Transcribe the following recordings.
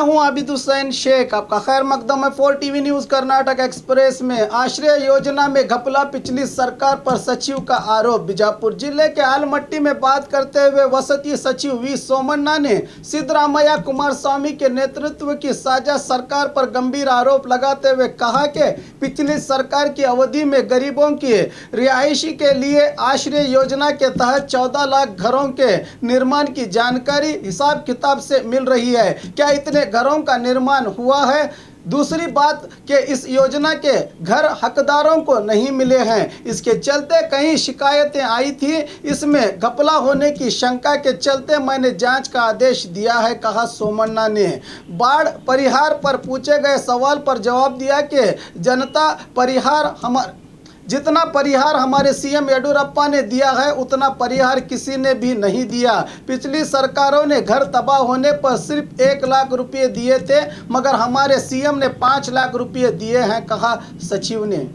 हूं आबिद हुसैन शेख। आपका खैर मकदम है 4 टीवी न्यूज कर्नाटक एक्सप्रेस में। आश्रय योजना में घपला, पिछली सरकार पर सचिव का आरोप। बीजापुर जिले के आलमट्टी में बात करते हुए वसतीय सचिव वी सोमन्ना ने सिद्धरामैया कुमारस्वामी के नेतृत्व की साझा सरकार पर गंभीर आरोप लगाते हुए कहा कि पिछली सरकार की अवधि में गरीबों की रिहायशी के लिए आश्रय योजना के तहत 14 लाख घरों के निर्माण की जानकारी हिसाब किताब से मिल रही है। क्या इतने घरों का निर्माण हुआ है? दूसरी बात कि इस योजना के घर हकदारों को नहीं मिले हैं। इसके चलते कई शिकायतें आई थी। इसमें घपला होने की शंका के चलते मैंने जांच का आदेश दिया है, कहा सोमन्ना ने। बाढ़ परिहार पर पूछे गए सवाल पर जवाब दिया कि जनता परिहार जितना परिहार हमारे सीएम येडियुरप्पा ने दिया है उतना परिहार किसी ने भी नहीं दिया। पिछली सरकारों ने घर तबाह होने पर सिर्फ 1 लाख रुपए दिए थे, मगर हमारे सीएम ने 5 लाख रुपए दिए हैं, कहा सचिव ने।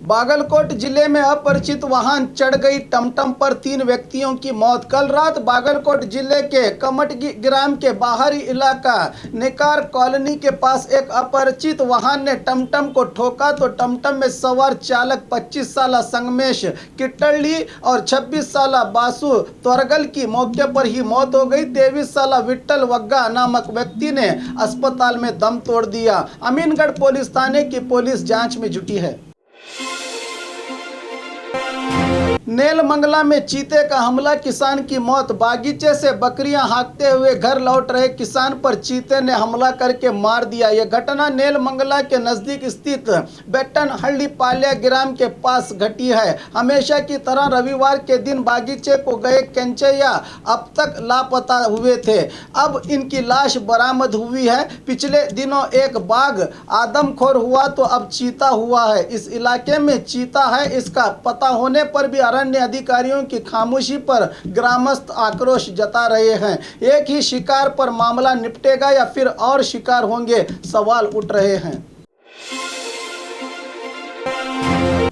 बागलकोट जिले में अपरिचित वाहन चढ़ गई टमटम पर 3 व्यक्तियों की मौत। कल रात बागलकोट जिले के कमटगी ग्राम के बाहरी इलाका नेकार कॉलोनी के पास एक अपरिचित वाहन ने टमटम को ठोका तो टमटम में सवार चालक 25 साल संगमेश किट्टली और 26 साल बासु त्वरगल की मौके पर ही मौत हो गई। 23 साल विट्ठल वग्गा नामक व्यक्ति ने अस्पताल में दम तोड़ दिया। अमीनगढ़ पुलिस थाने की पुलिस जांच में जुटी है। नेलमंगला में चीते का हमला, किसान की मौत। बागीचे से बकरियां हाँकते हुए घर लौट रहे किसान पर चीते ने हमला करके मार दिया। यह घटना नेलमंगला के नजदीक स्थित बेट्टनहल्ली पाल्या ग्राम के पास घटी है। हमेशा की तरह रविवार के दिन बागीचे को गए केंचैया अब तक लापता हुए थे। अब इनकी लाश बरामद हुई है। पिछले दिनों एक बाघ आदमखोर हुआ तो अब चीता हुआ है। इस इलाके में चीता है, इसका पता होने पर भी अरण्य अधिकारियों की खामोशी पर ग्रामस्थ आक्रोश जता रहे हैं। एक ही शिकार पर मामला निपटेगा या फिर और शिकार होंगे, सवाल उठ रहे हैं।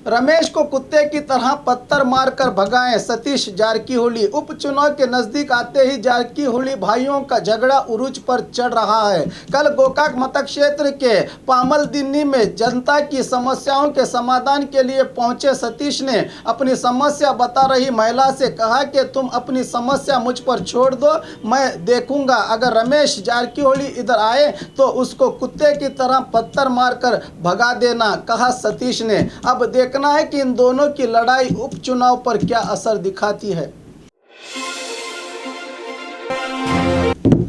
रमेश को कुत्ते की तरह पत्थर मारकर भगाएं सतीश जारकीहोली। उपचुनाव के नजदीक आते ही जारकीहोली भाइयों का झगड़ा उरूज पर चढ़ रहा है। कल गोकाक मतक क्षेत्र के पामलदिन्नी में जनता की समस्याओं के समाधान के लिए पहुंचे सतीश ने अपनी समस्या बता रही महिला से कहा कि तुम अपनी समस्या मुझ पर छोड़ दो, मैं देखूंगा। अगर रमेश जारकीहोली इधर आए तो उसको कुत्ते की तरह पत्थर मारकर भगा देना, कहा सतीश ने। अब देखना है कि इन दोनों की लड़ाई उपचुनाव पर क्या असर दिखाती है।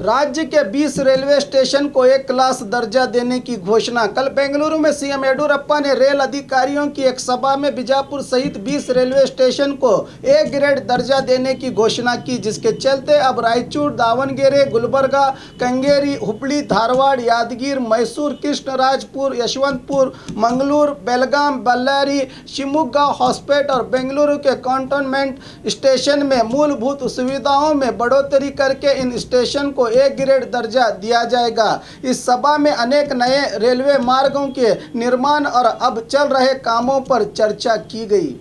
राज्य के 20 रेलवे स्टेशन को A क्लास दर्जा देने की घोषणा। कल बेंगलुरु में सीएम येडियुरप्पा ने रेल अधिकारियों की एक सभा में बीजापुर सहित 20 रेलवे स्टेशन को A ग्रेड दर्जा देने की घोषणा की, जिसके चलते अब रायचूर, दावणगेरे, गुलबर्गा, कंगेरी, हुबली, धारवाड़, यादगीर, मैसूर, कृष्णराजपुर, यशवंतपुर, मंगलूर, बेलगाम, बल्लारी, शिमोगा, हॉस्पेट और बेंगलुरु के कंटोनमेंट स्टेशन में मूलभूत सुविधाओं में बढ़ोतरी करके इन स्टेशन को A ग्रेड दर्जा दिया जाएगा। इस सभा में अनेक नए रेलवे मार्गों के निर्माण और अब चल रहे कामों पर चर्चा की गई।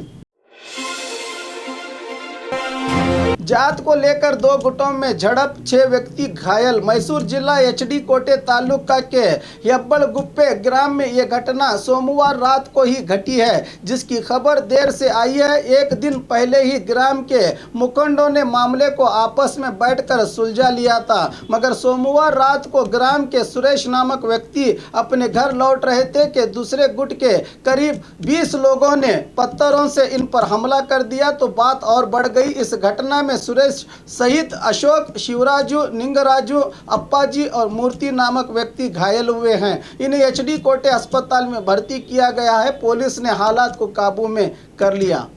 जात को लेकर 2 गुटों में झड़प, 6 व्यक्ति घायल। मैसूर जिला HD कोटे तालुका के हेब्बलगुप्पे ग्राम में यह घटना सोमवार रात को ही घटी है, जिसकी खबर देर से आई है। एक दिन पहले ही ग्राम के मुखंडों ने मामले को आपस में बैठकर सुलझा लिया था, मगर सोमवार रात को ग्राम के सुरेश नामक व्यक्ति अपने घर लौट रहे थे कि दूसरे गुट के करीब 20 लोगों ने पत्थरों से इन पर हमला कर दिया तो बात और बढ़ गई। इस घटना में सुरेश सहित अशोक, शिवराजू, निंगराजू, अप्पाजी और मूर्ति नामक व्यक्ति घायल हुए हैं। इन्हें HD कोटे अस्पताल में भर्ती किया गया है। पुलिस ने हालात को काबू में कर लिया।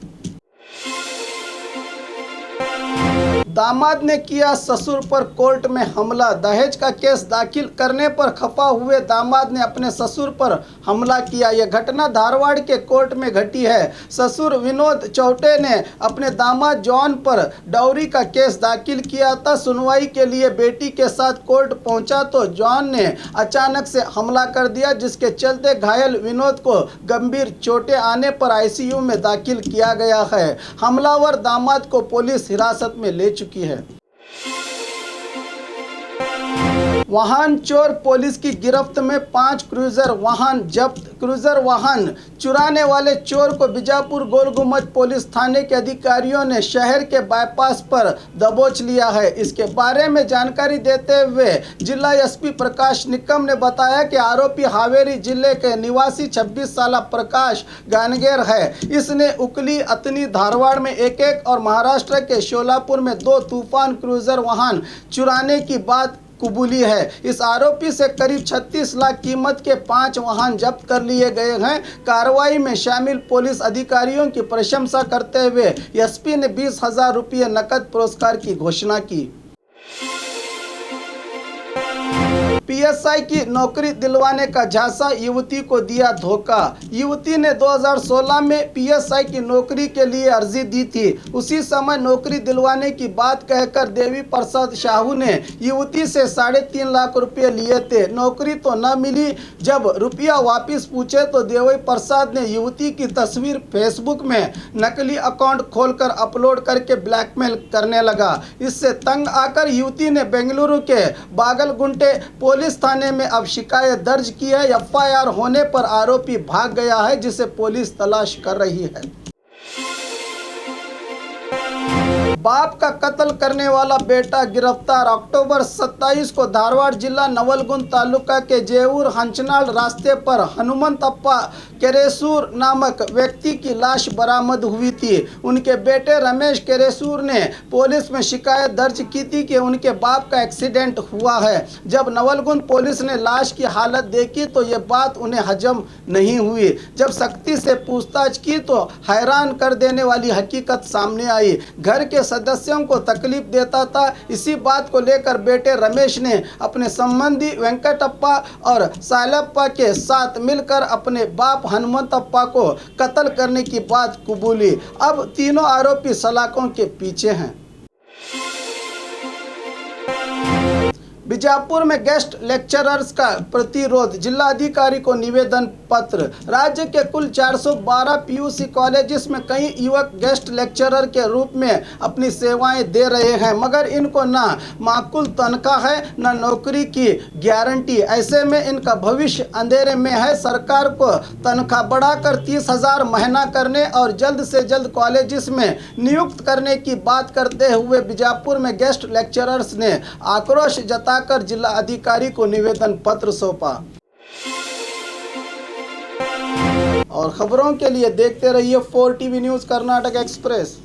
दामाद ने किया ससुर पर कोर्ट में हमला। दहेज का केस दाखिल करने पर खफा हुए दामाद ने अपने ससुर पर हमला किया। यह घटना धारवाड़ के कोर्ट में घटी है। ससुर विनोद चौटे ने अपने दामाद जॉन पर डाउरी का केस दाखिल किया था। सुनवाई के लिए बेटी के साथ कोर्ट पहुंचा तो जॉन ने अचानक से हमला कर दिया, जिसके चलते घायल विनोद को गंभीर चोटें आने पर ICU में दाखिल किया गया है। हमलावर दामाद को पुलिस हिरासत में ले चुकी है। वाहन चोर पुलिस की गिरफ्त में 5 क्रूजर वाहन जब्त। क्रूजर वाहन चुराने वाले चोर को बीजापुर गोल गुम्बद पुलिस थाने के अधिकारियों ने शहर के बाईपास पर दबोच लिया है। इसके बारे में जानकारी देते हुए जिला एसपी प्रकाश निकम ने बताया कि आरोपी हावेरी जिले के निवासी 26 साल प्रकाश गानगेर है। इसने उकली, अतनी, धारवाड़ में एक और महाराष्ट्र के शोलापुर में 2 तूफान क्रूजर वाहन चुराने की बात कबूली है। इस आरोपी से करीब 36 लाख कीमत के 5 वाहन जब्त कर लिए गए हैं। कार्रवाई में शामिल पुलिस अधिकारियों की प्रशंसा करते हुए एसपी ने 20,000 रुपये नकद पुरस्कार की घोषणा की। पीएसआई की नौकरी दिलवाने का झांसा, युवती को दिया धोखा। युवती ने 2016 में पीएसआई की नौकरी के लिए अर्जी दी थी। उसी समय नौकरी दिलवाने की बात कहकर देवी प्रसाद साहू ने युवती से 3.5 लाख रुपए लिए थे। नौकरी तो न मिली। जब रुपया वापस पूछे तो देवी प्रसाद ने युवती की तस्वीर फेसबुक में नकली अकाउंट खोलकर अपलोड करके ब्लैकमेल करने लगा। इससे तंग आकर युवती ने बेंगलुरु के बागलगुंटे पुलिस थाने में अब शिकायत दर्ज की है। एफआईआर होने पर आरोपी भाग गया है, जिसे पुलिस तलाश कर रही है। बाप का कत्ल करने वाला बेटा गिरफ्तार। अक्टूबर 27 को धारवाड़ जिला नवलगुंद तालुका के जेऊर हंचनाल रास्ते पर हनुमंतप्पा केरेसूर नामक व्यक्ति की लाश बरामद हुई थी। उनके बेटे रमेश केरेसूर ने पुलिस में शिकायत दर्ज की थी कि उनके बाप का एक्सीडेंट हुआ है। जब नवलगुंद पुलिस ने लाश की हालत देखी तो ये बात उन्हें हजम नहीं हुई। जब सख्ती से पूछताछ की तो हैरान कर देने वाली हकीकत सामने आई। घर के सदस्यों को तकलीफ देता था। इसी बात को लेकर बेटे रमेश ने अपने संबंधी वेंकटप्पा और सायलप्पा के साथ मिलकर अपने बाप हनुमंतप्पा को कत्ल करने की बात कबूली। अब तीनों आरोपी सलाखों के पीछे हैं। बीजापुर में गेस्ट लेक्चरर्स का प्रतिरोध, जिलाधिकारी को निवेदन पत्र। राज्य के कुल 412 पीयूसी कॉलेजेस में कई युवक गेस्ट लेक्चरर के रूप में अपनी सेवाएं दे रहे हैं, मगर इनको ना माकूल तनख्वाह है, ना नौकरी की गारंटी। ऐसे में इनका भविष्य अंधेरे में है। सरकार को तनख्वाह बढ़ाकर 30,000 महीना करने और जल्द से जल्द कॉलेजेस में नियुक्त करने की बात करते हुए बीजापुर में गेस्ट लेक्चरर्स ने आक्रोश जताकर जिला अधिकारी को निवेदन पत्र सौंपा। और खबरों के लिए देखते रहिए 4 टीवी न्यूज़ कर्नाटक एक्सप्रेस।